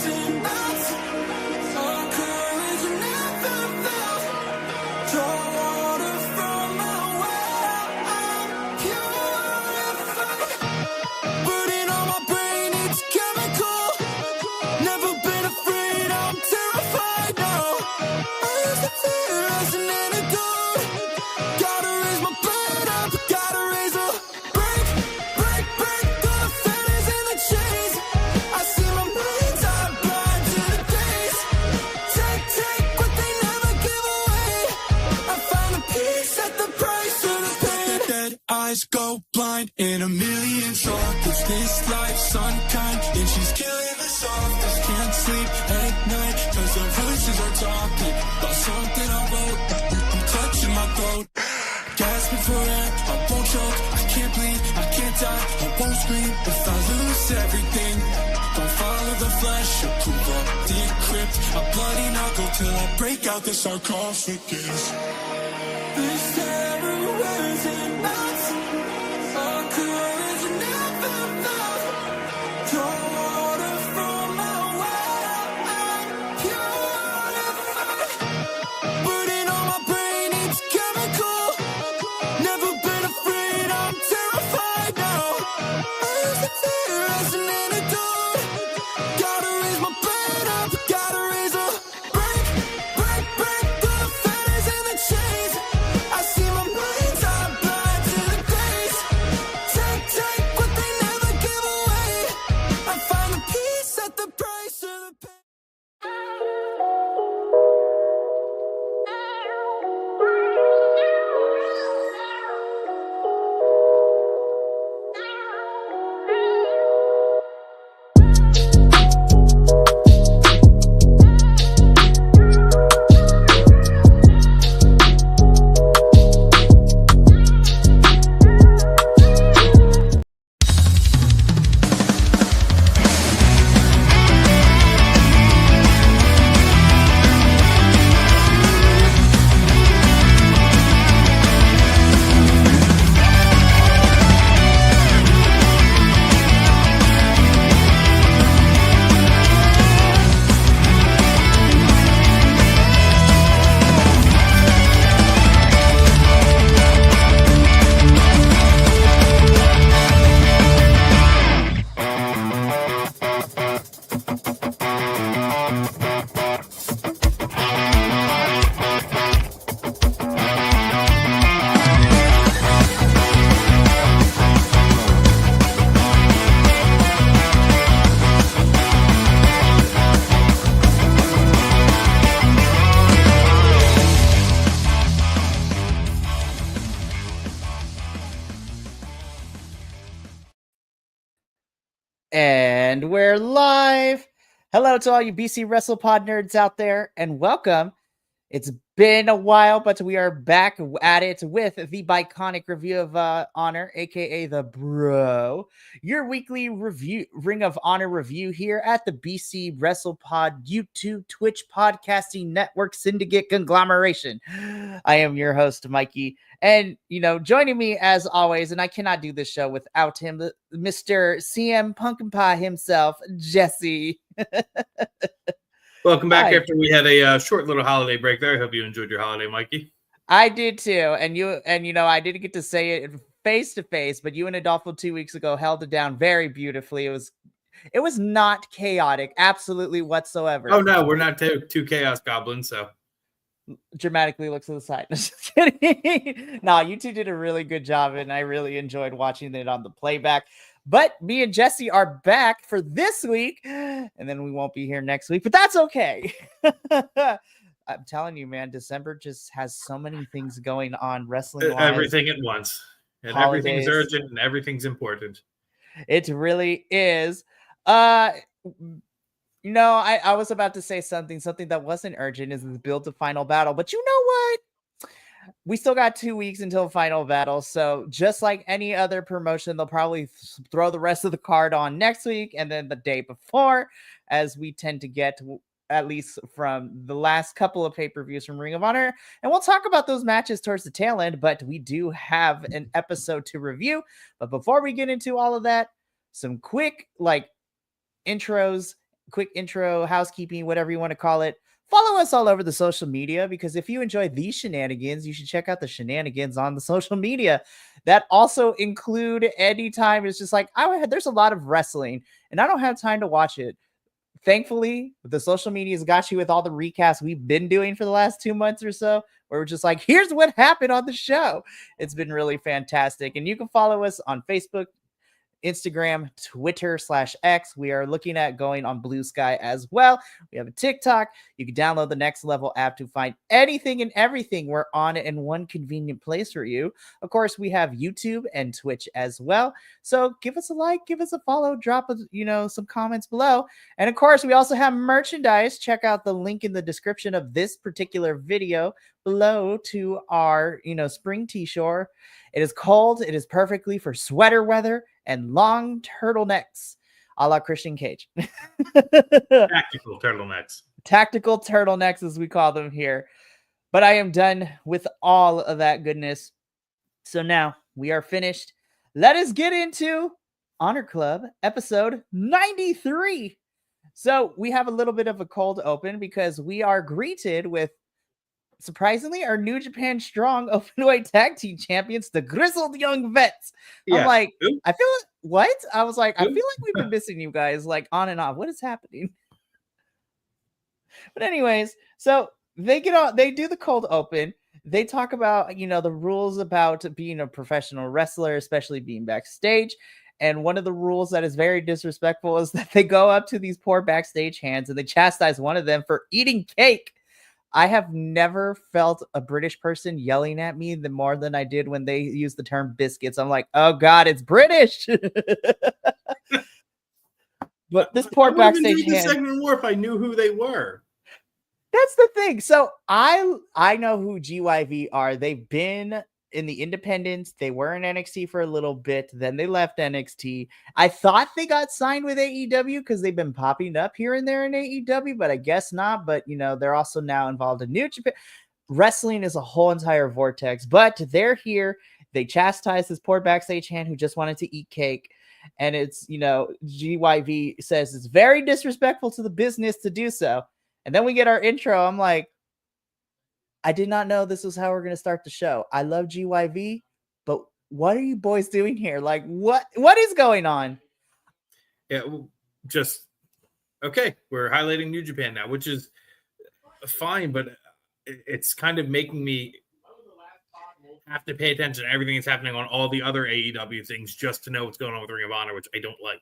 raising bouts. On courage you never felt. Draw water from my well. I'm purified. Burning on my brain, it's chemical. Never been afraid, I'm terrified now. I used to fear as an antidote. Gotta raise my blade up, gotta raise a break, break, break the fetters and the chains. I see my mind's eye blind to the days. Take, take what they never give away. I found the peace at the price of the pain. Dead eyes go blind in a million sockets. This life's unkind and she's killing the softest. Can't sleep at night cause the voices are talking about something I wrote. I'm clutching my throat, gasping for air. I won't choke, I can't bleed, I can't die, I won't scream if I lose everything. Don't follow the flesh, approve of decrypt a bloody knuckle till I break out the sarcophagus. This terror wears in bouts. On courage you never felt. Draw water from my well. I'm purified. Burning on my brain, it's chemical. Never been afraid, I'm terrified now. I used to fear as an antidote. Gotta raise my blade up, gotta raise a break, break, break the fetters and the chains. I see my mind's eye blind to the days. Take, take what they never give away. I find the peace at the price of the pain. And we're live. Hello to all you BC WrestlePod nerds out there, and welcome. It's been a while, but we are back at it with the Biconic Review of Honor, aka the Bro, your weekly review, Ring of Honor review here at the BC WrestlePod YouTube, Twitch podcasting network syndicate conglomeration. I am your host, Mikey, and joining me as always, and I cannot do this show without him, Mr. CM Pumpkin Pie himself, Jesse. Welcome back. Hi. After we had a short little holiday break there. I hope you enjoyed your holiday, Mikey. I did too. And I didn't get to say it face to face, but you and Adolfo 2 weeks ago held it down very beautifully. It was not chaotic, absolutely whatsoever. Oh no, we're not two chaos goblins, so dramatically looks to the side. Just kidding. No, you two did a really good job, and I really enjoyed watching it on the playback. But me and Jesse are back for this week, and then we won't be here next week, but that's okay. I'm telling you, man, December just has so many things going on wrestling. Everything at once. And holidays. Everything's urgent and everything's important. It really is. I was about to say something that wasn't urgent is the build to Final Battle, but you know what? We still got 2 weeks until Final Battle, so just like any other promotion, they'll probably throw the rest of the card on next week and then the day before, as we tend to get, at least from the last couple of pay-per-views from Ring of Honor. And we'll talk about those matches towards the tail end, but we do have an episode to review. But before we get into all of that, some quick intros quick intro, housekeeping, whatever you want to call it. Follow us all over the social media, because if you enjoy these shenanigans, you should check out the shenanigans on the social media. That also include anytime it's just like, there's a lot of wrestling and I don't have time to watch it. Thankfully, the social media's got you with all the recasts we've been doing for the last 2 months or so, where we're just like, here's what happened on the show. It's been really fantastic. And you can follow us on Facebook, Instagram, Twitter /X. We are looking at going on Blue Sky as well. We have a TikTok. You can download the Next Level app to find anything and everything we're on in one convenient place for you. Of course, we have YouTube and Twitch as well. So give us a like, give us a follow, drop some comments below. And of course, we also have merchandise. Check out the link in the description of this particular video below to our spring t-shirt. It is cold. It is perfectly for sweater weather and long turtlenecks, a la Christian Cage. Tactical turtlenecks. Tactical turtlenecks, as we call them here. But I am done with all of that goodness. So now we are finished. Let us get into Honor Club episode 93. So we have a little bit of a cold open because we are greeted with, surprisingly, our New Japan Strong Openweight Tag Team Champions, the Grizzled Young Vets. Yeah. I'm like, Ooh. I feel like, what? I was like, Ooh. I feel like we've been missing you guys, like on and off. What is happening? But anyways, so they do the cold open. They talk about, the rules about being a professional wrestler, especially being backstage. And one of the rules that is very disrespectful is that they go up to these poor backstage hands and they chastise one of them for eating cake. I have never felt a British person yelling at me more than I did when they used the term biscuits. I'm like, oh God, it's British. But this poor backstage hand. Segment more if I knew who they were. That's the thing. So I know who GYV are. They've been in the independents. They were in NXT for a little bit. Then they left NXT. I thought they got signed with AEW because they've been popping up here and there in AEW, but I guess not. But, they're also now involved in New Japan. Wrestling is a whole entire vortex, but they're here. They chastise this poor backstage hand who just wanted to eat cake. And it's, GYV says it's very disrespectful to the business to do so. And then we get our intro. I'm like, I did not know this was how we're going to start the show. I love GYV, but what are you boys doing here? Like, what is going on? Yeah, just, okay, we're highlighting New Japan now, which is fine, but it's kind of making me have to pay attention to everything that's happening on all the other AEW things just to know what's going on with Ring of Honor, which I don't like.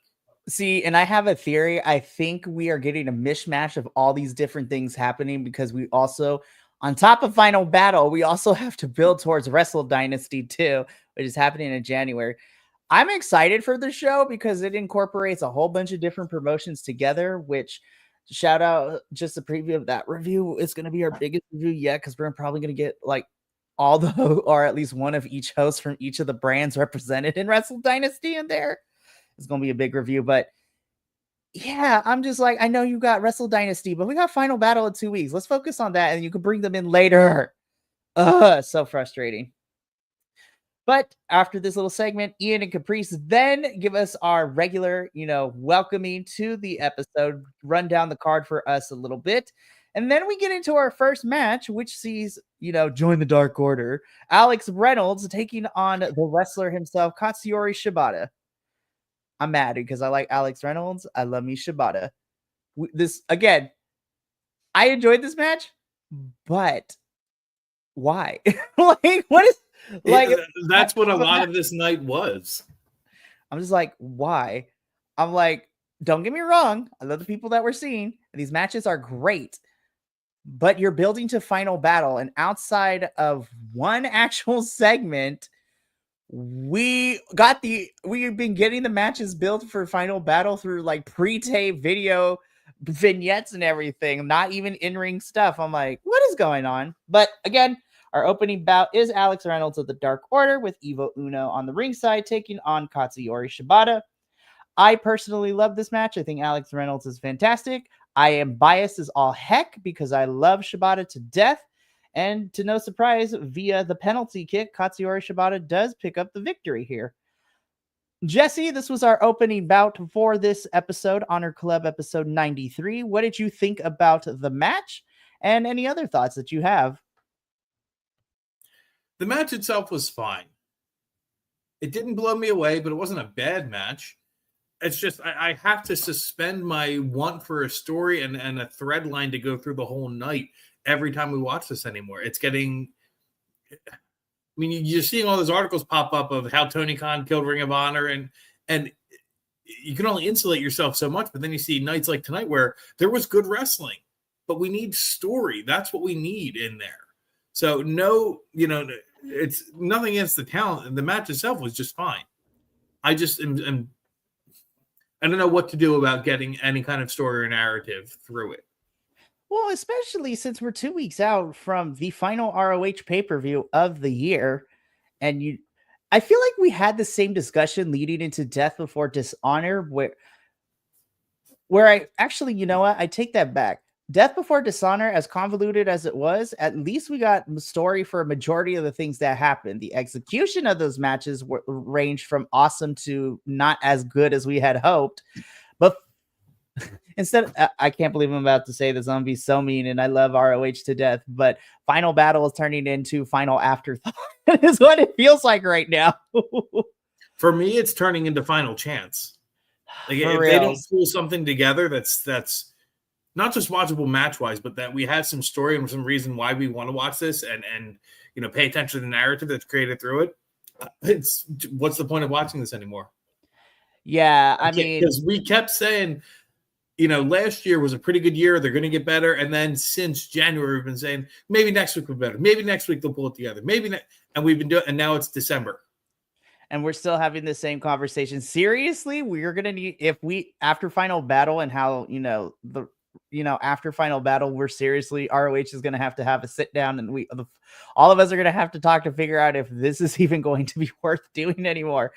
See, and I have a theory. I think we are getting a mishmash of all these different things happening because we also, on top of Final Battle, we also have to build towards Wrestle Dynasty 2, which is happening in January. I'm excited for the show because it incorporates a whole bunch of different promotions together, which, shout out, just a preview of that review. It's going to be our biggest review yet because we're probably going to get like all the, or at least one of each host from each of the brands represented in Wrestle Dynasty in there. It's going to be a big review, but yeah, I'm just like, I know you got Wrestle Dynasty, but we got Final Battle in 2 weeks. Let's focus on that, and you can bring them in later. So frustrating. But after this little segment, Ian and Caprice then give us our regular, welcoming to the episode, run down the card for us a little bit. And then we get into our first match, which sees, join the Dark Order, Alex Reynolds taking on the wrestler himself, Katsuyori Shibata. I'm mad because I like Alex Reynolds. I love me Shibata. This, again, I enjoyed this match, but why? Like, what is, like, that's what a lot of this night was. I'm just like, why? I'm like, don't get me wrong. I love the people that we're seeing. These matches are great, but you're building to Final Battle, and outside of one actual segment, we've been getting the matches built for Final Battle through like pre-tape video vignettes and everything, not even in-ring stuff. I'm like, what is going on? But again, our opening bout is Alex Reynolds of the Dark Order with Evo Uno on the ringside taking on Katsuyori Shibata. I personally love this match. I think Alex Reynolds is fantastic. I am biased as all heck because I love Shibata to death. And to no surprise, via the penalty kick, Katsuyori Shibata does pick up the victory here. Jesse, this was our opening bout for this episode, Honor Club episode 93. What did you think about the match and any other thoughts that you have? The match itself was fine. It didn't blow me away, but it wasn't a bad match. It's just I have to suspend my want for a story and a thread line to go through the whole night every time we watch this anymore. It's getting... I mean, you're seeing all those articles pop up of how Tony Khan killed Ring of Honor, and you can only insulate yourself so much. But then you see nights like tonight where there was good wrestling, but we need story. That's what we need in there. So no, it's nothing against the talent, and the match itself was just fine. I just I don't know what to do about getting any kind of story or narrative through it. Well, especially since we're 2 weeks out from the final ROH pay-per-view of the year. And I feel like we had the same discussion leading into Death Before Dishonor, where I actually, you know what? I take that back. Death Before Dishonor, as convoluted as it was, at least we got a story for a majority of the things that happened. The execution of those matches ranged from awesome to not as good as we had hoped. But instead, I can't believe I'm about to say this. I'm gonna be so mean, and I love ROH to death, but Final Battle is turning into Final Afterthought. Is what it feels like right now. For me, it's turning into Final Chance. Like, if real. they don't pull something together that's not just watchable match wise, but that we have some story and some reason why we want to watch this, and pay attention to the narrative that's created through it. It's what's the point of watching this anymore? Yeah, I mean, because we kept saying, last year was a pretty good year. They're going to get better. And then since January, we've been saying, maybe next week will be better. Maybe next week they'll pull it together. And we've been doing, and now it's December. And we're still having the same conversation. Seriously, we're going to need, after Final Battle and how, after Final Battle, ROH is going to have a sit down, and all of us are going to have to talk to figure out if this is even going to be worth doing anymore.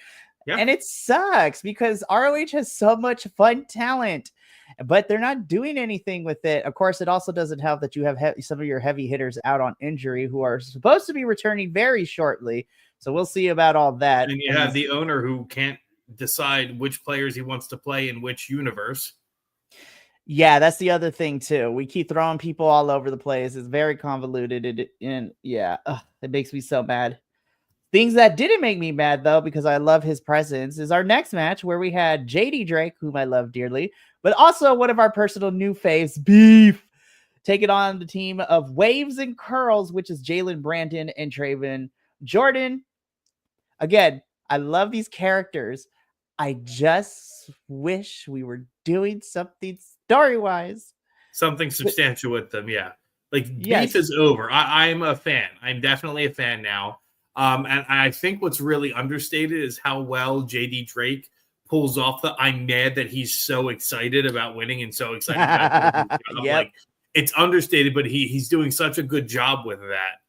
Yeah. And it sucks because ROH has so much fun talent, but they're not doing anything with it. Of course, it also doesn't help that you have some of your heavy hitters out on injury who are supposed to be returning very shortly. So we'll see about all that. And you have the owner who can't decide which players he wants to play in which universe. Yeah, that's the other thing too. We keep throwing people all over the place. It's very convoluted. It makes me so mad. Things that didn't make me mad, though, because I love his presence, is our next match where we had JD Drake, whom I love dearly, but also one of our personal new faves, Beef, taking on the team of Waves and Curls, which is Jalen Brandon and Traven Jordan. Again, I love these characters. I just wish we were doing something story-wise. Something substantial with them, yeah. Like, Beef is over. I'm a fan. I'm definitely a fan now. And I think what's really understated is how well JD Drake pulls off the I'm mad that he's so excited about winning and so excited about winning. Like, it's understated, but he's doing such a good job with that.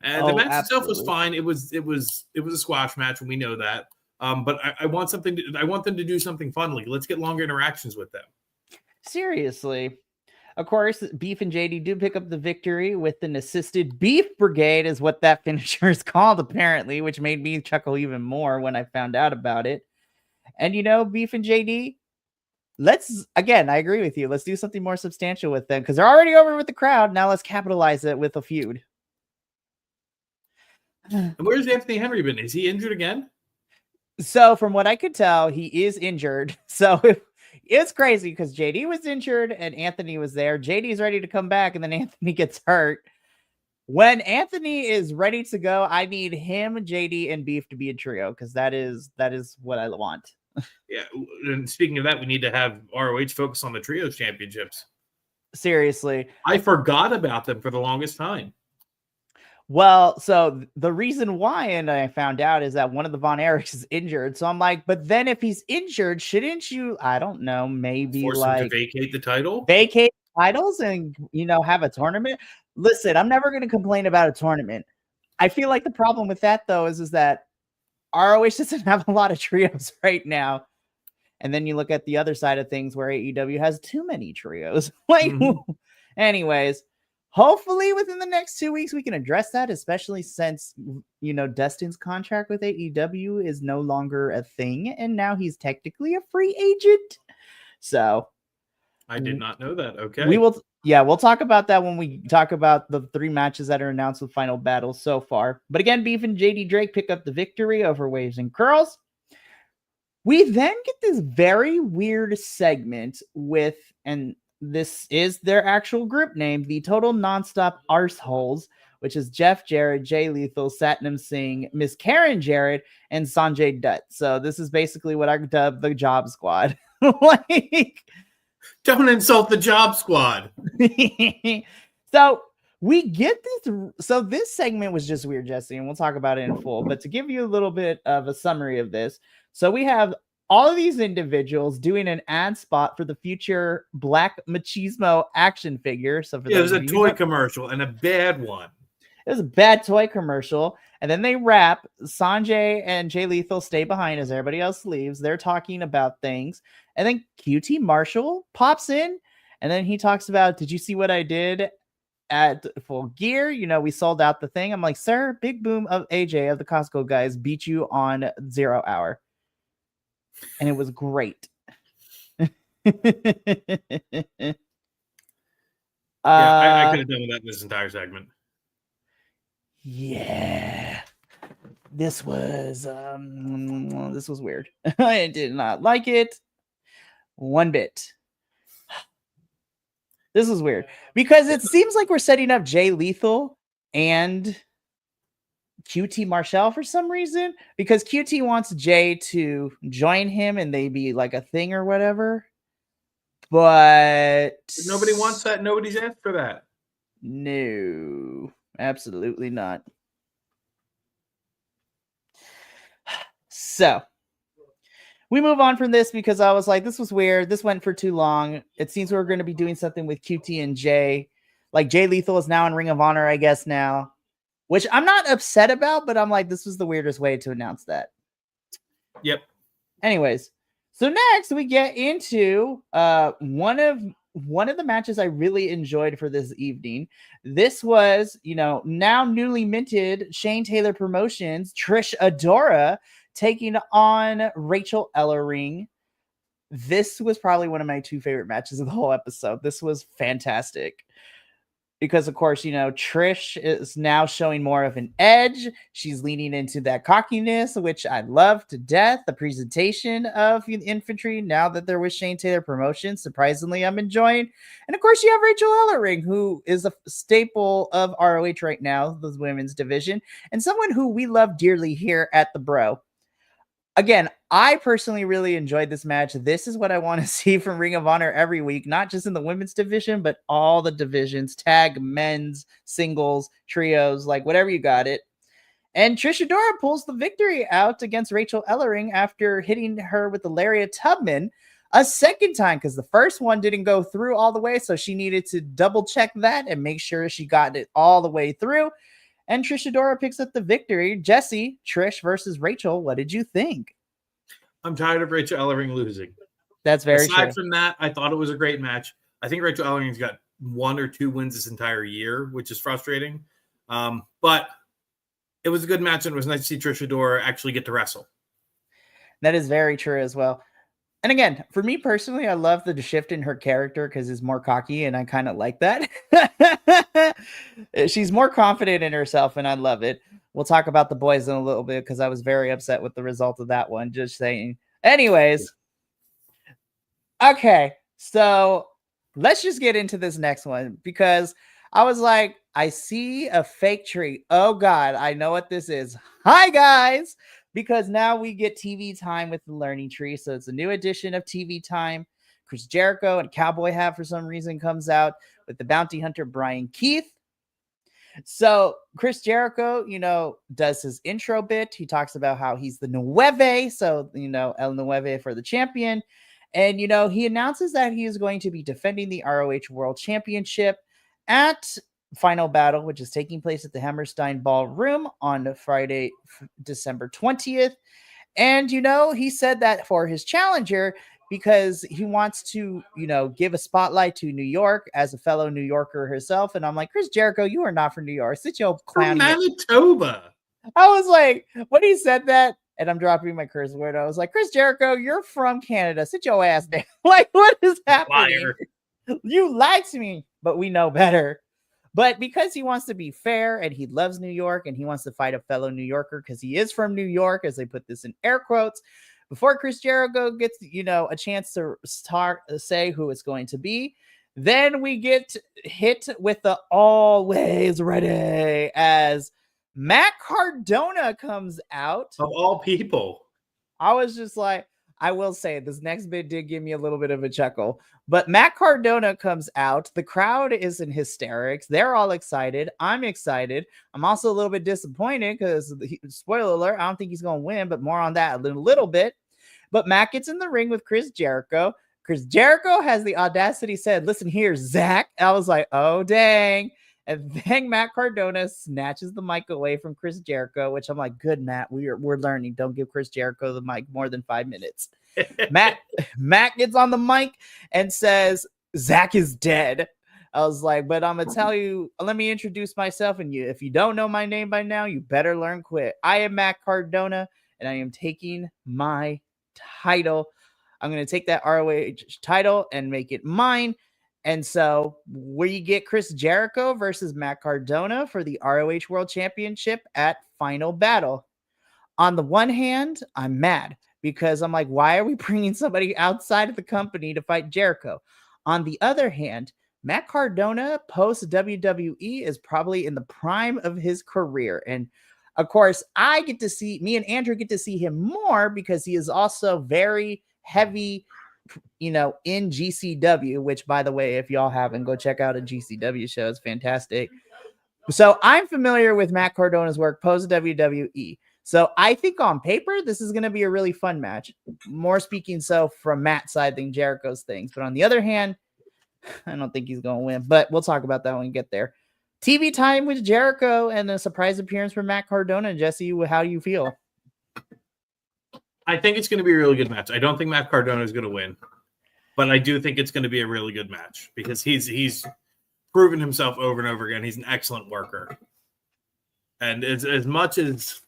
And the match itself was fine. It was a squash match, and we know that. But I want them to do something fun. Like, let's get longer interactions with them. Seriously. Of course, Beef and JD do pick up the victory with an assisted Beef Brigade, is what that finisher is called, apparently, which made me chuckle even more when I found out about it. And, Beef and JD, I agree with you. Let's do something more substantial with them because they're already over with the crowd. Now let's capitalize it with a feud. And where's Anthony Henry been? Is he injured again? So from what I could tell, he is injured. So it's crazy because JD was injured and Anthony was there. JD is ready to come back, and then Anthony gets hurt. When Anthony is ready to go, I need him, JD, and Beef to be a trio because that is what I want. Yeah, and speaking of that, we need to have ROH focus on the trios championships. Seriously. I forgot about them for the longest time. Well, so the reason why, and I found out, is that one of the Von Erichs is injured. So I'm like, but then if he's injured, shouldn't you, I don't know, maybe force him to vacate the title? Vacate titles and, have a tournament? Listen, I'm never going to complain about a tournament. I feel like the problem with that, though, is that ROH doesn't have a lot of trios right now. And then you look at the other side of things where AEW has too many trios. Anyways, hopefully within the next 2 weeks we can address that, especially since Dustin's contract with AEW is no longer a thing, and now he's technically a free agent. So I did not know that. Okay. we'll talk about that when we talk about the 3 matches that are announced with Final Battles so far. But again, Beef and JD Drake pick up the victory over Waves and Curls. We then get this very weird segment with, and this is their actual group name, the Total Nonstop Arseholes, which is Jeff Jarrett, Jay Lethal, Satnam Singh, Miss Karen Jarrett, and Sanjay Dutt. So this is basically what I dub the Job Squad. Like, don't insult the Job Squad. So we get this. So this segment was just weird, Jesse, and we'll talk about it in full. But to give you a little bit of a summary of this, so we have all of these individuals doing an ad spot for the future Black Machismo action figure. So for it was a toy commercial and a bad one. It was a bad toy commercial. And then they rap. Sanjay and Jay Lethal stay behind as everybody else leaves. They're talking about things. And then QT Marshall pops in. And then he talks about, did you see what I did at Full Gear? We sold out the thing. I'm like, sir, Big Boom of AJ of the Costco guys beat you on 0 hour. And it was great. I could have done with that in this entire segment. Yeah. This was weird. I did not like it one bit. This was weird because it seems like we're setting up Jay Lethal and QT Marshall for some reason, because QT wants Jay to join him and they be like a thing or whatever. But nobody wants that. Nobody's asked for that. No, absolutely not. So we move on from this because I was like, this was weird. This went for too long. It seems we're going to be doing something with QT and Jay. Like Jay Lethal is now in Ring of Honor, I guess now, which I'm not upset about, but I'm like, this was the weirdest way to announce that. Yep. Anyways, so next we get into one of the matches I really enjoyed for this evening. This was, now newly minted Shane Taylor Promotions, Trish Adora taking on Rachel Ellering. This was probably one of my 2 favorite matches of the whole episode. This was fantastic. Because, of course, Trish is now showing more of an edge. She's leaning into that cockiness, which I love to death. The presentation of the infantry, now that they're with Shane Taylor Promotions, surprisingly, I'm enjoying. And, of course, you have Rachel Ellering, who is a staple of ROH right now, the women's division, and someone who we love dearly here at the Bro. Again, I personally really enjoyed this match. This is what I want to see from Ring of Honor every week, not just in the women's division, but all the divisions, tag, men's, singles, trios, like whatever you got it. And Trish Adora pulls the victory out against Rachel Ellering after hitting her with the Lariat Tubman a second time, because the first one didn't go through all the way, so she needed to double check that and make sure she got it all the way through. And Trish Adora picks up the victory. Jesse, Trish versus Rachel. What did you think? I'm tired of Rachel Ellering losing. That's very true. Aside from that, I thought it was a great match. I think Rachel Ellering's got 1 or 2 wins this entire year, which is frustrating. But it was a good match, and it was nice to see Trish Adora actually get to wrestle. That is very true as well. And again, for me personally, I love the shift in her character because it's more cocky, and I kind of like that. She's more confident in herself, and I love it. We'll talk about the boys in a little bit because I was very upset with the result of that one. Just saying. Anyways. Okay, so let's just get into this next one because I was like, I see a fake tree. Oh, God, I know what this is. Hi, guys. Because now we get TV time with the Learning Tree. So it's a new edition of TV time. Chris Jericho and Cowboy Hat, for some reason, comes out with the bounty hunter, Brian Keith. So Chris Jericho, does his intro bit. He talks about how he's the Nueve. So, El Nueve for the champion. And, he announces that he is going to be defending the ROH World Championship at Final Battle, which is taking place at the Hammerstein Ballroom on Friday, December 20th. And, he said that for his challenger, because he wants to, give a spotlight to New York as a fellow New Yorker herself. And I'm like, Chris Jericho, you are not from New York. Sit your From clowny. Manitoba. I was like, when he said that, and I'm dropping my curse word, I was like, Chris Jericho, you're from Canada. Sit your ass down. Like, what is happening? Liar. You lied to me, but we know better. But because he wants to be fair and he loves New York and he wants to fight a fellow New Yorker because he is from New York, as they put this in air quotes, before Chris Jericho gets, a chance to start say who it's going to be, then we get hit with the always ready as Matt Cardona comes out. Of all people. I was just like, I will say this next bit did give me a little bit of a chuckle, but Matt Cardona comes out. The crowd is in hysterics. They're all excited. I'm excited. I'm also a little bit disappointed because, spoiler alert, I don't think he's going to win, but more on that a little bit. But Matt gets in the ring with Chris Jericho. Chris Jericho has the audacity said, listen here, Zach. I was like, oh, dang. And then Matt Cardona snatches the mic away from Chris Jericho, which I'm like, good, Matt. We're learning. Don't give Chris Jericho the mic more than 5 minutes. Matt gets on the mic and says, Zach is dead. I was like, but I'm going to tell you, let me introduce myself. And if you don't know my name by now, you better learn quick. I am Matt Cardona, and I am taking my title. I'm going to take that ROH title and make it mine. And so we get Chris Jericho versus Matt Cardona for the ROH World Championship at Final Battle. On the one hand, I'm mad because I'm like, why are we bringing somebody outside of the company to fight Jericho? On the other hand, Matt Cardona post WWE is probably in the prime of his career. And of course, me and Andrew get to see him more because he is also very heavy, in GCW, which, by the way, if y'all haven't, go check out a GCW show. It's fantastic. So I'm familiar with Matt Cardona's work post WWE. So I think on paper, this is going to be a really fun match. More speaking so from Matt's side than Jericho's things. But on the other hand, I don't think he's going to win. But we'll talk about that when we get there. TV time with Jericho and a surprise appearance from Matt Cardona. Jesse, how do you feel? I think it's going to be a really good match. I don't think Matt Cardona is going to win, but I do think it's going to be a really good match because he's proven himself over and over again. He's an excellent worker. And as much as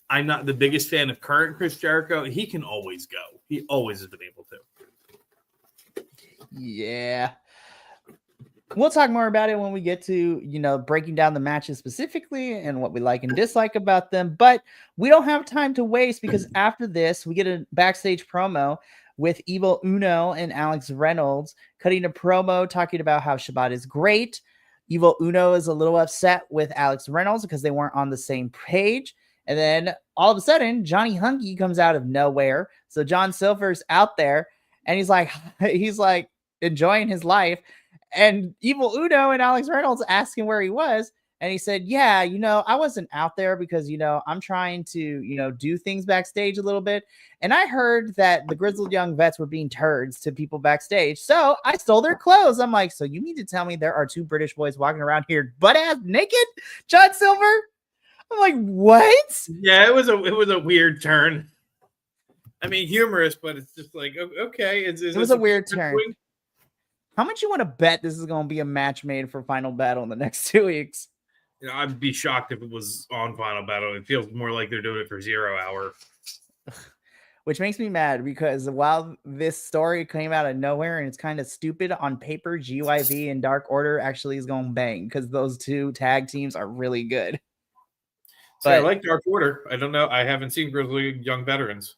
I'm not the biggest fan of current Chris Jericho, he can always go. He always has been able to. Yeah. We'll talk more about it when we get to, breaking down the matches specifically and what we like and dislike about them. But we don't have time to waste because after this, we get a backstage promo with Evil Uno and Alex Reynolds cutting a promo talking about how Shabbat is great. Evil Uno is a little upset with Alex Reynolds because they weren't on the same page. And then all of a sudden, Johnny Hungy comes out of nowhere. So John Silver's out there and he's like enjoying his life. And Evil Uno and Alex Reynolds asked him where he was. And he said, yeah, I wasn't out there because, I'm trying to, do things backstage a little bit. And I heard that the Grizzled Young Vets were being turds to people backstage. So I stole their clothes. I'm like, so you mean to tell me there are two British boys walking around here butt-ass naked? John Silver? I'm like, what? Yeah, it was a weird turn. I mean, humorous, but it's just like, okay. It was a weird turn. How much you want to bet this is going to be a match made for Final Battle in the next 2 weeks? I'd be shocked if it was on Final Battle. It feels more like they're doing it for 0 Hour. Which makes me mad because while this story came out of nowhere and it's kind of stupid on paper, GYV and Dark Order actually is going to bang because those two tag teams are really good. So I like Dark Order. I don't know. I haven't seen Grizzly Young Veterans.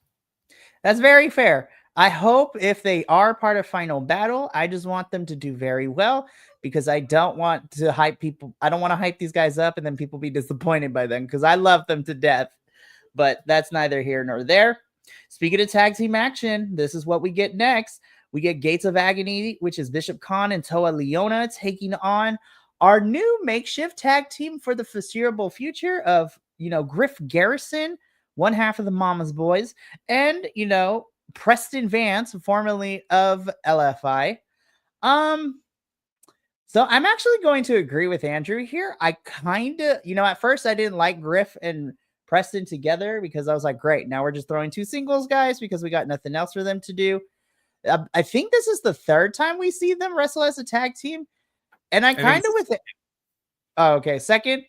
That's very fair. I hope if they are part of Final Battle, I just want them to do very well because I don't want to hype people. I don't want to hype these guys up and then people be disappointed by them because I love them to death. But that's neither here nor there. Speaking of tag team action, this is what we get next. We get Gates of Agony, which is Bishop Khan and Toa Leona taking on our new makeshift tag team for the foreseeable future of, Griff Garrison, one half of the Mama's Boys, and, Preston Vance, formerly of LFI. So I'm actually going to agree with Andrew here. I kind of, at first I didn't like Griff and Preston together because I was like, great, now we're just throwing two singles guys because we got nothing else for them to do. I think this is the third time we see them wrestle as a tag team. And I kind of with it. Oh, okay, second.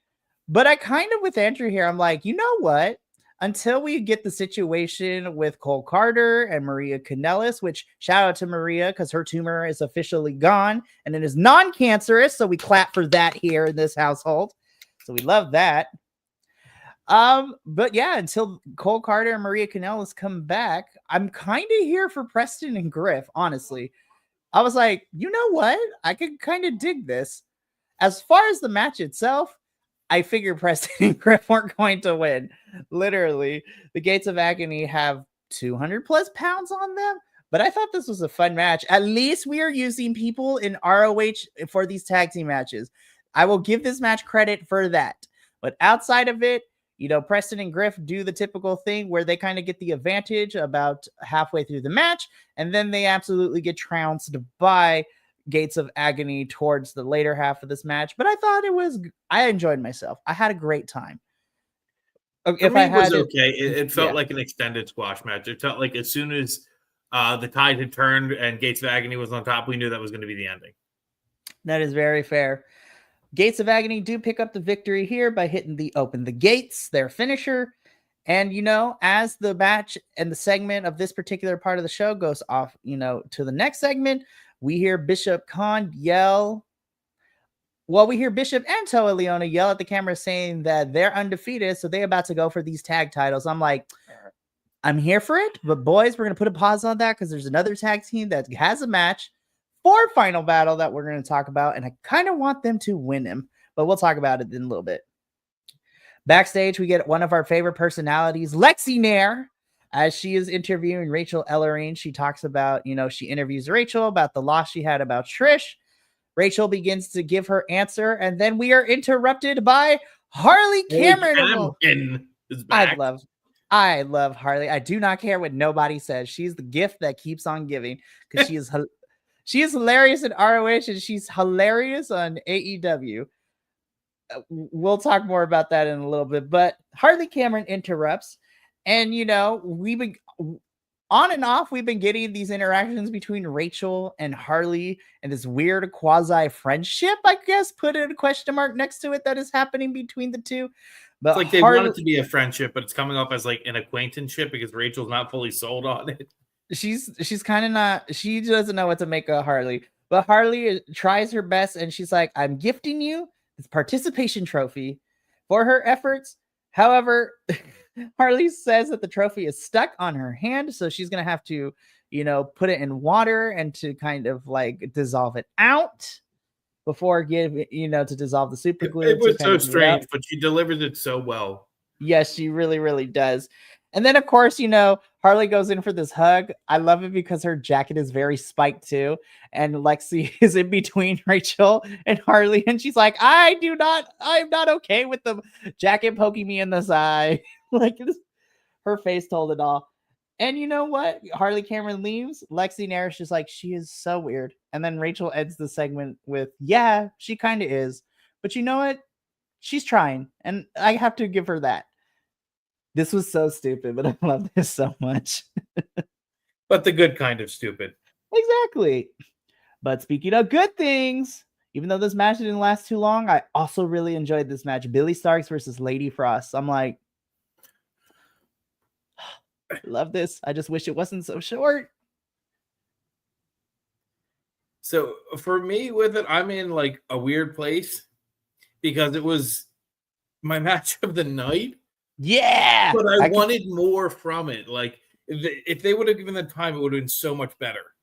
But I kind of with Andrew here, I'm like, you know what? Until we get the situation with Cole Carter and Maria Kanellis, which shout out to Maria because her tumor is officially gone and it is non-cancerous. So we clap for that here in this household. So we love that. But yeah, until Cole Carter and Maria Kanellis come back, I'm kind of here for Preston and Griff, honestly. I was like, you know what? I could kind of dig this. As far as the match itself, I figured Preston and Griff weren't going to win. Literally, the Gates of Agony have 200 plus pounds on them. But I thought this was a fun match. At least we are using people in ROH for these tag team matches. I will give this match credit for that. But outside of it, you know, Preston and Griff do the typical thing where they kind of get the advantage about halfway through the match, and then they absolutely get trounced by Gates of Agony towards the later half of this match. But I thought I enjoyed myself. I had a great time. If I had it was okay. It felt like an extended squash match. It felt like as soon as the tide had turned and Gates of Agony was on top, we knew that was going to be the ending. That is very fair. Gates of Agony do pick up the victory here by hitting the Open the Gates, their finisher. And, you know, as the match and the segment of this particular part of the show goes off, you know, to the next segment, we hear Bishop Khan yell. Well, we hear Bishop and Toa Leona yell at the camera saying that they're undefeated, so they're about to go for these tag titles. I'm like, I'm here for it, but boys, we're going to put a pause on that because there's another tag team that has a match for Final Battle that we're going to talk about, and I kind of want them to win him, but we'll talk about it in a little bit. Backstage, we get one of our favorite personalities, Lexi Nair, as she is interviewing Rachel Ellering. She talks about, you know, she interviews Rachel about the loss she had about Trish. Rachel begins to give her answer, and then we are interrupted by Harley Cameron. I love Harley. I do not care what nobody says. She's the gift that keeps on giving because she is hilarious in ROH and she's hilarious on AEW. We'll talk more about that in a little bit, but Harley Cameron interrupts, and you know, we've been on and off, we've been getting these interactions between Rachel and Harley and this weird quasi friendship, I guess, put a question mark next to it, that is happening between the two. But it's like they want it to be a friendship, but it's coming off as like an acquaintanceship because Rachel's not fully sold on it. She's kind of not, she doesn't know what to make of Harley, but Harley tries her best, and she's like, I'm gifting you this participation trophy for her efforts. However, Harley says that the trophy is stuck on her hand, so she's gonna have to, you know, put it in water and to kind of like dissolve it out before to dissolve the super glue. It was so strange, but she delivers it so well. Yes, she really, really does. And then, of course, you know, Harley goes in for this hug. I love it because her jacket is very spiked too. And Lexi is in between Rachel and Harley. And she's like, I'm not okay with the jacket poking me in the side. Like, her face told it all. And you know what? Harley Cameron leaves. Lexi Nair's just like, she is so weird. And then Rachel ends the segment with, yeah, she kind of is. But you know what? She's trying. And I have to give her that. This was so stupid, but I love this so much. But the good kind of stupid. Exactly. But speaking of good things, even though this match didn't last too long, I also really enjoyed this match. Billy Starks versus Lady Frost. I'm like, I love this. I just wish it wasn't so short. So for me with it, I'm in like a weird place because it was my match of the night. Yeah, but I wanted more from it. Like if they would have given the time, it would have been so much better.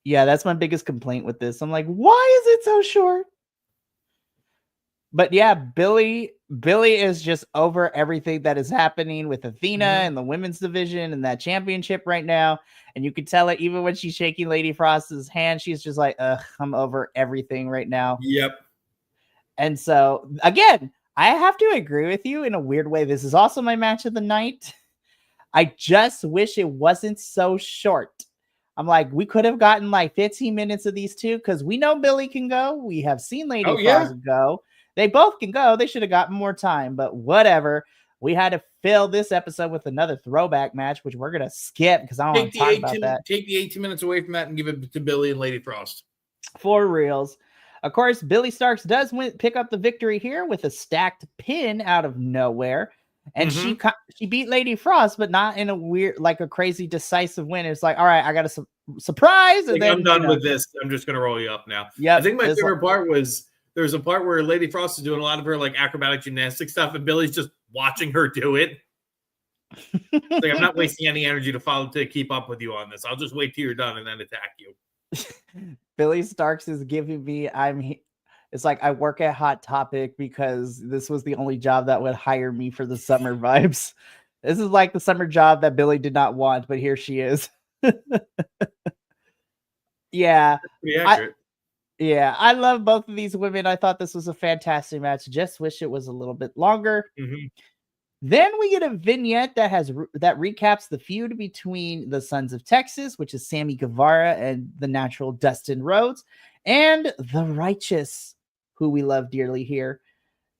Yeah, that's my biggest complaint with this. I'm like, why is it so short? But yeah, Billy is just over everything that is happening with Athena and the women's division and that championship right now. And you can tell it even when she's shaking Lady Frost's hand, she's just like, ugh, I'm over everything right now. Yep. And so again, I have to agree with you in a weird way. This is also my match of the night. I just wish it wasn't so short. I'm like, we could have gotten like 15 minutes of these two because we know Billy can go. We have seen Lady Frost go. They both can go. They should have gotten more time, but whatever. We had a fill this episode with another throwback match, which we're gonna skip because I don't want to talk about that. Take the 18 minutes away from that and give it to Billy and Lady Frost. For reals. Of course, Billy Starks does pick up the victory here with a stacked pin out of nowhere. And she beat Lady Frost, but not in a weird, like a crazy decisive win. It's like, all right, I got a surprise. And then I'm done with this. I'm just going to roll you up now. Yeah. I think my favorite part was there's a part where Lady Frost is doing a lot of her like acrobatic gymnastic stuff, and Billy's just watching her do it. Like, I'm not wasting any energy to keep up with you on this. I'll just wait till you're done and then attack you. Billy Starks is giving me, it's like I work at Hot Topic because this was the only job that would hire me for the summer vibes. This is like the summer job that Billy did not want, but here she is. Yeah. Pretty accurate. I love both of these women. I thought this was a fantastic match. Just wish it was a little bit longer. Then we get a vignette that recaps the feud between the Sons of Texas, which is Sammy Guevara and the Natural Dustin Rhodes, and the Righteous, who we love dearly here.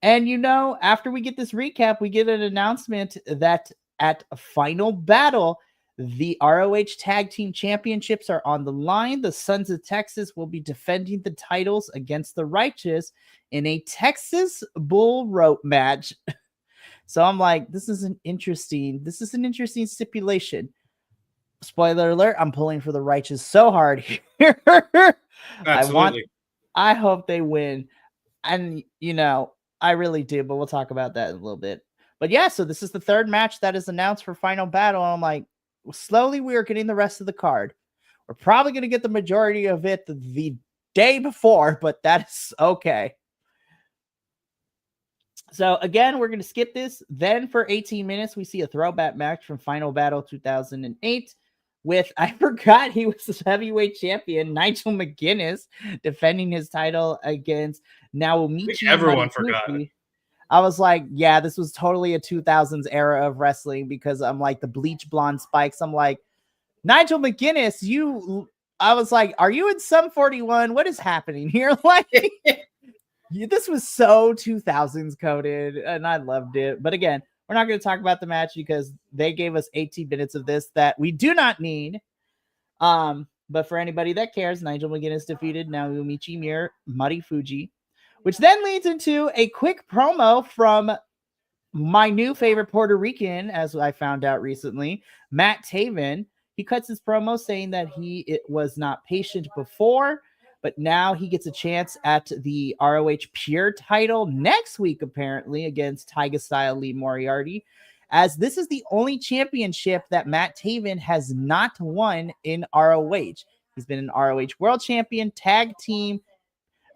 And after we get this recap, we get an announcement that at Final Battle, the ROH Tag Team Championships are on the line. The Sons of Texas will be defending the titles against the Righteous in a Texas Bull Rope match. So I'm like, this is an interesting stipulation. Spoiler alert, I'm pulling for the Righteous so hard here. Absolutely. I hope they win. And, I really do, but we'll talk about that in a little bit. But yeah, so this is the third match that is announced for Final Battle. And I'm like, slowly we are getting the rest of the card. We're probably going to get the majority of it the day before, but that's okay. So again, we're going to skip this. Then for 18 minutes, we see a throwback match from Final Battle 2008 with, I forgot he was the heavyweight champion, Nigel McGuinness, defending his title against Naomichi. Everyone forgot. I was like, yeah, this was totally a 2000s era of wrestling because I'm like the bleach blonde spikes. I'm like, Nigel McGuinness, I was like, are you in Sum 41? What is happening here? Like, this was so 2000s coded and I loved it. But again, we're not going to talk about the match because they gave us 18 minutes of this that we do not need. But for anybody that cares, Nigel McGuinness defeated Naomichi Marufuji, which then leads into a quick promo from my new favorite Puerto Rican, as I found out recently, Matt Taven. He cuts his promo saying that it was not patient before, but now he gets a chance at the ROH Pure title next week, apparently, against Tiger Style Lee Moriarty, as this is the only championship that Matt Taven has not won in ROH. He's been an ROH World Champion, Tag Team,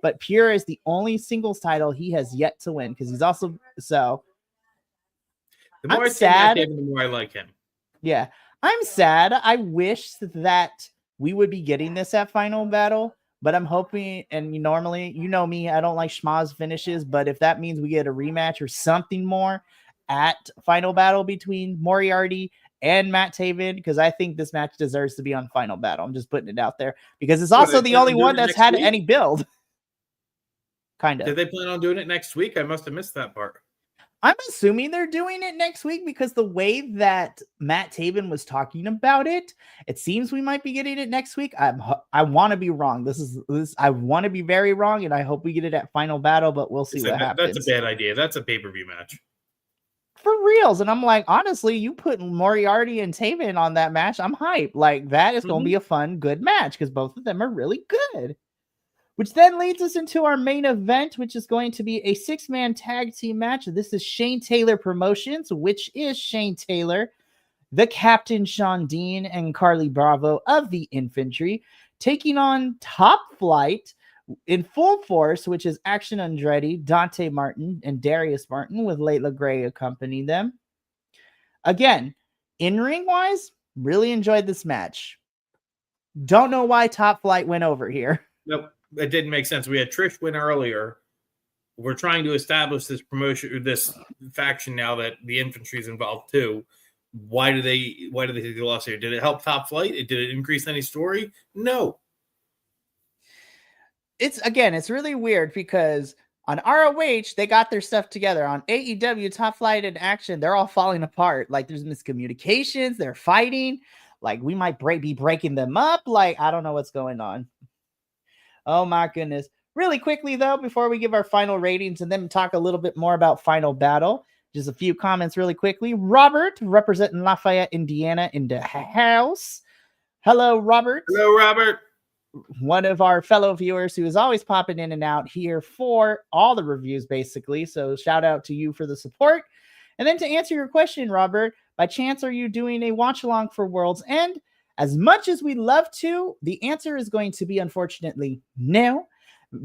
but Pure is the only singles title he has yet to win because he's also so. The more I'm I see sad. Matt Taven, the more I like him. Yeah, I'm sad. I wish that we would be getting this at Final Battle. But I'm hoping, and normally, me, I don't like schmaz finishes, but if that means we get a rematch or something more at Final Battle between Moriarty and Matt Taven, because I think this match deserves to be on Final Battle. I'm just putting it out there because it's also the only one that's had any build. Kind of. Did they plan on doing it next week? I must have missed that part. I'm assuming they're doing it next week because the way that Matt Taven was talking about it, it seems we might be getting it next week. I want to be wrong. I want to be very wrong, and I hope we get it at Final Battle, but we'll see what happens. That's a bad idea. That's a pay-per-view match. For reals. And I'm like, honestly, you put Moriarty and Taven on that match, I'm hyped. Like, that is going to be a fun, good match because both of them are really good. Which then leads us into our main event, which is going to be a 6-man tag team match. This is Shane Taylor Promotions, which is Shane Taylor, the Captain Sean Dean, and Carly Bravo of the Infantry, taking on Top Flight in full force, which is Action Andretti, Dante Martin, and Darius Martin, with Layla Gray accompanying them. Again, in-ring wise, really enjoyed this match. Don't know why Top Flight went over here. Nope. It didn't make sense. We had Trish win earlier. We're trying to establish this promotion or this faction now that the infantry is involved too. Why do they take the loss here? Did it help Top Flight? Did it increase any story? No. It's really weird because On ROH, they got their stuff together. On AEW, Top Flight and Action, they're all falling apart. Like, there's miscommunications. They're fighting. Like, we might be breaking them up. Like, I don't know what's going on. Oh, my goodness. Really quickly, though, before we give our final ratings and then talk a little bit more about Final Battle, just a few comments really quickly. Robert, representing Lafayette, Indiana, in the house. Hello, Robert. Hello, Robert. One of our fellow viewers who is always popping in and out here for all the reviews, basically. So shout out to you for the support. And then to answer your question, Robert, by chance, are you doing a watch along for World's End? As much as we love to, the answer is going to be, unfortunately, no.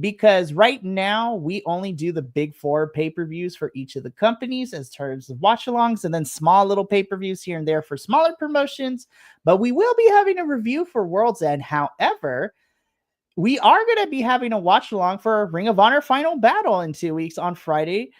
Because right now we only do the big 4 pay-per-views for each of the companies as terms of watch-alongs, and then small little pay-per-views here and there for smaller promotions. But we will be having a review for World's End. However, we are going to be having a watch-along for Ring of Honor Final Battle in 2 weeks on Friday.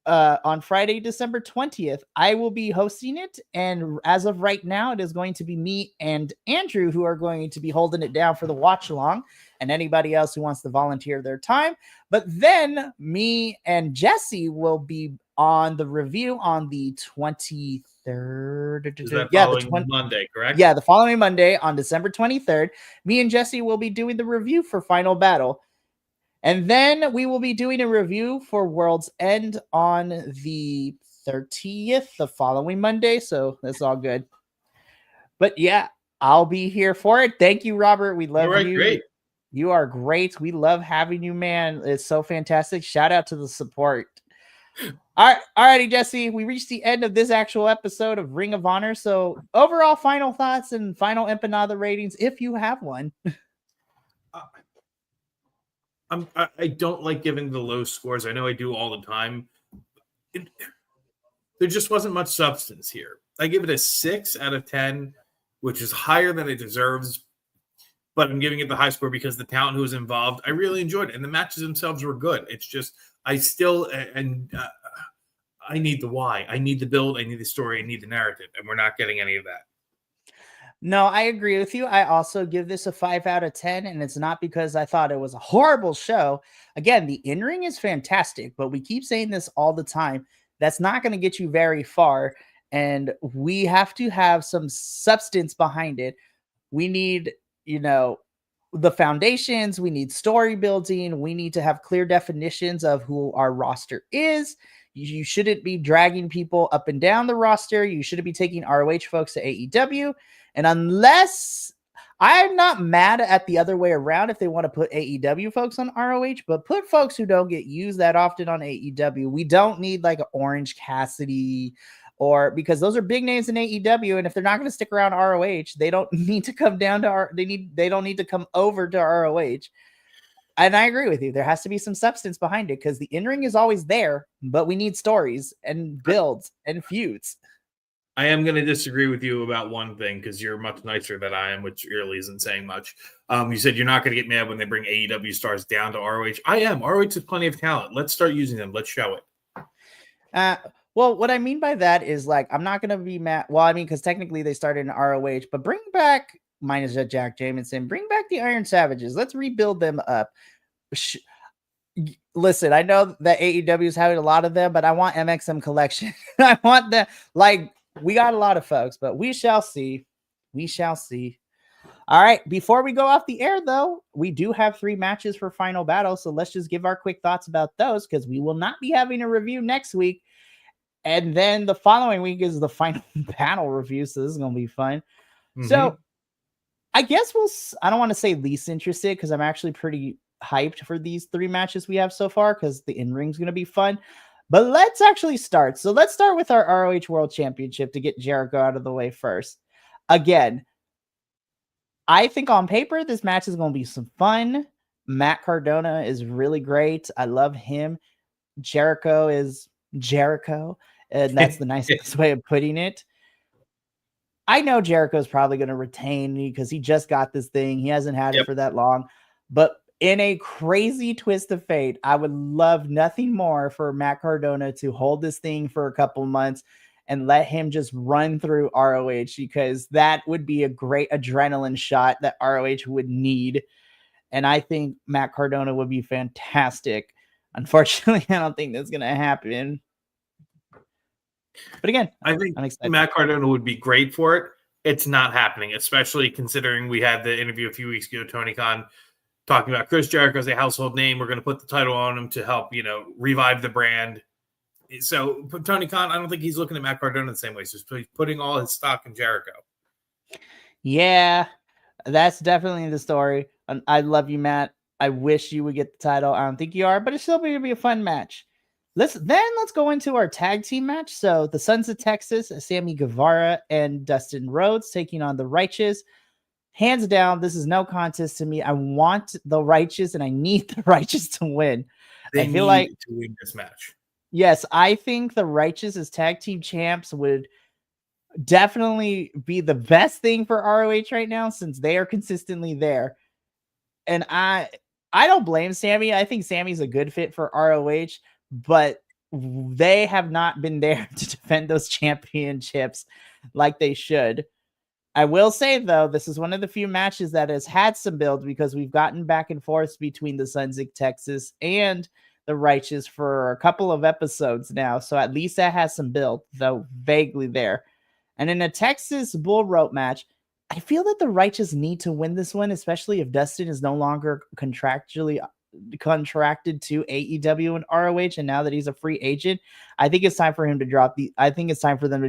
On Friday, December 20th, I will be hosting it. And as of right now, it is going to be me and Andrew who are going to be holding it down for the watch along, and anybody else who wants to volunteer their time. But then me and Jesse will be on the review on the 23rd. Is that Yeah, following Monday, correct? Yeah, the following Monday on December 23rd. Me and Jesse will be doing the review for Final Battle. And then we will be doing a review for World's End on the 30th, the following Monday. So that's all good. But yeah, I'll be here for it. Thank you, Robert. We love you. Great. You are great. We love having you, man. It's so fantastic. Shout out to the support. All righty, Jesse. We reached the end of this actual episode of Ring of Honor. So overall final thoughts and final empanada ratings, if you have one. I don't like giving the low scores. I know I do all the time. There just wasn't much substance here. I give it a 6 out of 10, which is higher than it deserves. But I'm giving it the high score because the talent who was involved, I really enjoyed it. And the matches themselves were good. It's just, I need the why. I need the build. I need the story. I need the narrative. And we're not getting any of that. No, I agree with you. I also give this a 5 out of 10, and it's not because I thought it was a horrible show. Again, the in-ring is fantastic, but we keep saying this all the time. That's not going to get you very far, and we have to have some substance behind it. We need, the foundations. We need story building. We need to have clear definitions of who our roster is. You shouldn't be dragging people up and down the roster. You shouldn't be taking ROH folks to AEW. And unless I'm not mad at the other way around if they want to put AEW folks on ROH, but put folks who don't get used that often on AEW. We don't need like an Orange Cassidy because those are big names in AEW. And if they're not going to stick around ROH, they don't need to come down to they don't need to come over to ROH. And I agree with you. There has to be some substance behind it because the in-ring is always there, but we need stories and builds and feuds. I am going to disagree with you about one thing because you're much nicer than I am, which really isn't saying much. You said you're not going to get mad when they bring AEW stars down to ROH. I am. ROH has plenty of talent. Let's start using them. Let's show it. Well, what I mean by that is like, I'm not going to be mad. Well, I mean, because technically they started in ROH, but bring back, minus Jack Jamison, bring back the Iron Savages. Let's rebuild them up. Listen, I know that AEW is having a lot of them, but I want MXM Collection. I want the, we got a lot of folks, but we shall see. We shall see. All right. Before we go off the air, though, we do have 3 matches for Final Battle. So let's just give our quick thoughts about those because we will not be having a review next week. And then the following week is the Final Battle review. So this is going to be fun. Mm-hmm. So I guess I don't want to say least interested because I'm actually pretty hyped for these 3 matches we have so far because the in-ring is going to be fun. But let's actually start. So let's start with our ROH World Championship to get Jericho out of the way first. Again, I think on paper, this match is going to be some fun. Matt Cardona is really great. I love him. Jericho is Jericho. And that's the nicest way of putting it. I know Jericho's probably going to retain because he just got this thing. He hasn't had it for that long. But in a crazy twist of fate, I would love nothing more for Matt Cardona to hold this thing for a couple months and let him just run through ROH because that would be a great adrenaline shot that ROH would need. And I think Matt Cardona would be fantastic. Unfortunately, I don't think that's going to happen. But again, I think I'm excited. Matt Cardona would be great for it. It's not happening, especially considering we had the interview a few weeks ago, Tony Khan talking about Chris Jericho as a household name. We're going to put the title on him to help, revive the brand. So Tony Khan, I don't think he's looking at Matt Cardona the same way. So he's putting all his stock in Jericho. Yeah, that's definitely the story. I love you, Matt. I wish you would get the title. I don't think you are, but it's still going to be a fun match. Let's go into our tag team match. So the Sons of Texas, Sammy Guevara and Dustin Rhodes taking on the Righteous. Hands down, this is no contest to me. I want the Righteous and I need the Righteous to win. They feel need like to win this match. Yes, I think the Righteous as tag team champs would definitely be the best thing for ROH right now since they are consistently there. And I don't blame Sammy. I think Sammy's a good fit for ROH, but they have not been there to defend those championships like they should. I will say, though, this is one of the few matches that has had some build because we've gotten back and forth between the Sons of Texas and the Righteous for a couple of episodes now. So at least that has some build, though vaguely there. And in a Texas Bull Rope match, I feel that the Righteous need to win this one, especially if Dustin is no longer contractually contracted to AEW and ROH, and now that he's a free agent, I think it's time for him to drop the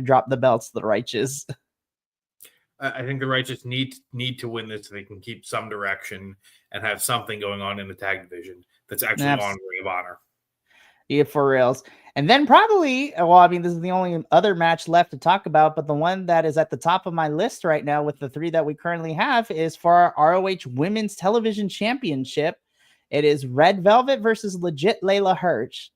drop the belts to the Righteous. I think the Righteous need to win this so they can keep some direction and have something going on in the tag division that's actually on Ring of Honor. Yeah, for reals. And then probably, this is the only other match left to talk about, but the one that is at the top of my list right now with the three that we currently have is for our ROH Women's Television Championship. It is Red Velvet versus Legit Layla Hirsch.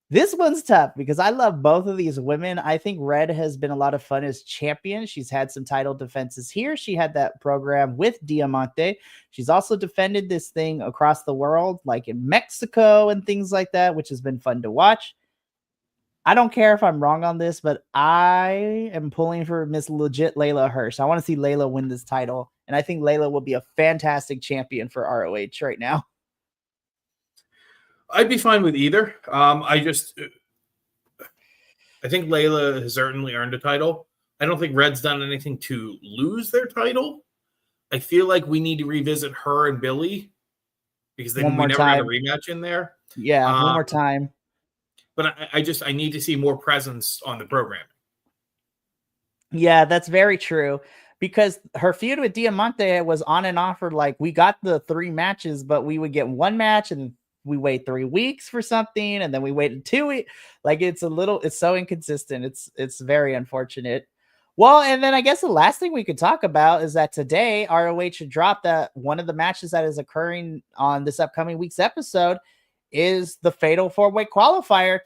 This one's tough because I love both of these women. I think Red has been a lot of fun as champion. She's had some title defenses here. She had that program with Diamante. She's also defended this thing across the world, like in Mexico and things like that, which has been fun to watch. I don't care if I'm wrong on this, but I am pulling for Miss Legit Layla Hirsch. I want to see Layla win this title, and I think Layla will be a fantastic champion for ROH right now. I'd be fine with either. I think Layla has certainly earned a title. I don't think Red's done anything to lose their title. I feel like we need to revisit her and Billy because we never got a rematch in there. Yeah, one more time. But I need to see more presence on the program. Yeah, that's very true. Because her feud with Diamante was on and off for we got the 3 matches, but we would get 1 match and we wait 3 weeks for something, and then we waited 2 weeks. It's so inconsistent. It's very unfortunate. Well, and then I guess the last thing we could talk about is that today ROH dropped that one of the matches that is occurring on this upcoming week's episode is the Fatal 4-Way qualifier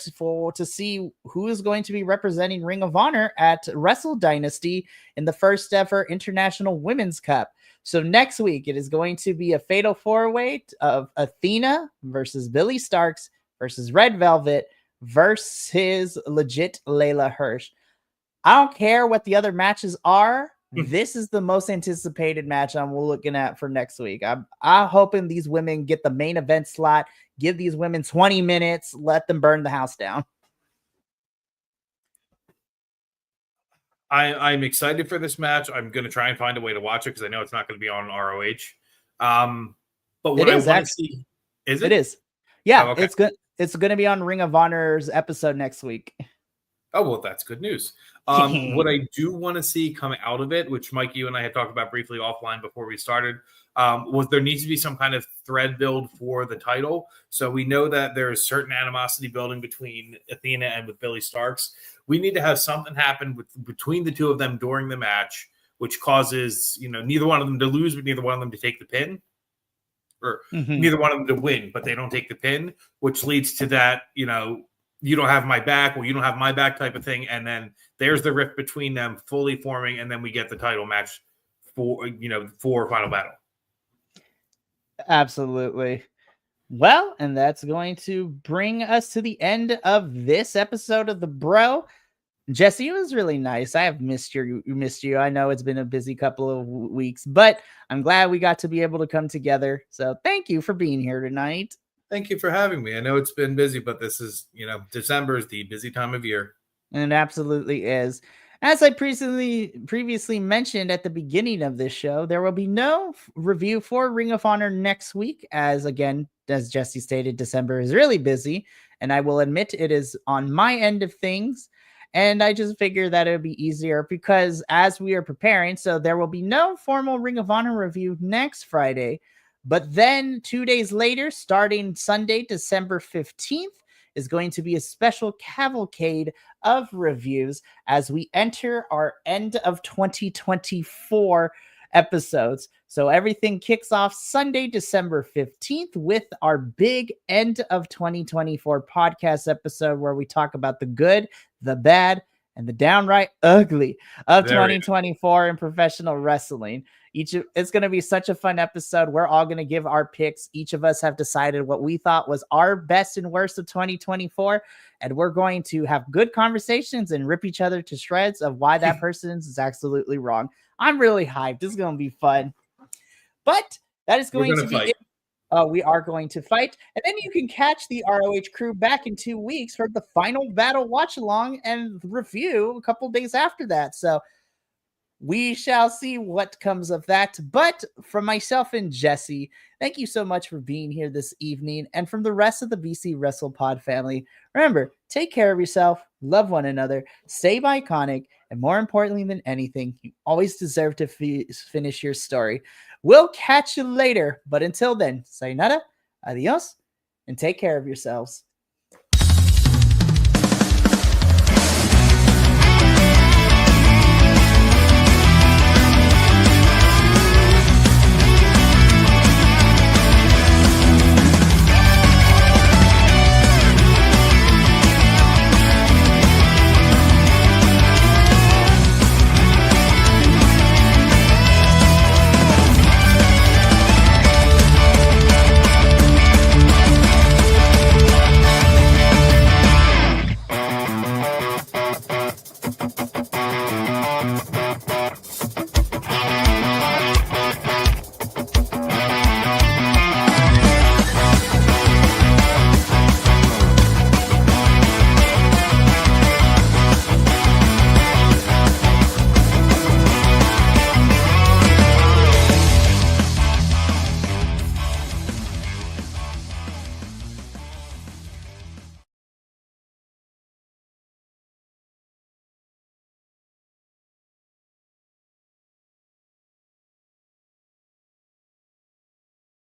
to see who is going to be representing Ring of Honor at Wrestle Dynasty in the first ever International Women's Cup. So next week, it is going to be a Fatal 4-Way of Athena versus Billy Starks versus Red Velvet versus Legit Layla Hirsch. I don't care what the other matches are. This is the most anticipated match I'm looking at for next week. I'm hoping these women get the main event slot. Give these women 20 minutes. Let them burn the house down. I'm excited for this match. I'm going to try and find a way to watch it because I know it's not going to be on ROH. But what I want to see is it? It is. Yeah, oh, okay. It's good. It's going to be on Ring of Honor's episode next week. Oh, well, that's good news. What I do want to see come out of it, which Mike, you and I had talked about briefly offline before we started, was there needs to be some kind of thread build for the title. So we know that there is certain animosity building between Athena and with Billy Starks. We need to have something happen between the two of them during the match, which causes, neither one of them to lose, but neither one of them to take the pin. Or neither one of them to win, but they don't take the pin, which leads to that, you don't have my back, or you don't have my back type of thing. And then there's the rift between them fully forming. And then we get the title match for Final Battle. Absolutely. Well, and that's going to bring us to the end of this episode of the Bro. Jesse, it was really nice. I have missed you. I know it's been a busy couple of weeks, but I'm glad we got to be able to come together. So thank you for being here tonight. Thank you for having me. I know it's been busy, but this is, December is the busy time of year. And it absolutely is. As I previously mentioned at the beginning of this show, there will be no review for Ring of Honor next week, as again, as Jesse stated, December is really busy, and I will admit it is on my end of things. And I just figured that it would be easier because as we are preparing, so there will be no formal Ring of Honor review next Friday. But then 2 days later, starting Sunday, December 15th, is going to be a special cavalcade of reviews as we enter our end of 2024 episodes. So everything kicks off Sunday, December 15th with our big end of 2024 podcast episode where we talk about the good, the bad, and the downright ugly of 2024 in professional wrestling. It's going to be such a fun episode. We're all going to give our picks. Each of us have decided what we thought was our best and worst of 2024. And we're going to have good conversations and rip each other to shreds of why that person is absolutely wrong. I'm really hyped. This is going to be fun. But that is going to be it. We are going to fight. And then you can catch the ROH crew back in 2 weeks for the final battle watch along and review a couple days after that. So we shall see what comes of that. But from myself and Jesse, thank you so much for being here this evening. And from the rest of the BC Wrestle Pod family, remember, take care of yourself, love one another, stay iconic, and more importantly than anything, you always deserve to finish your story. We'll catch you later. But until then, sayonara, adios, and take care of yourselves.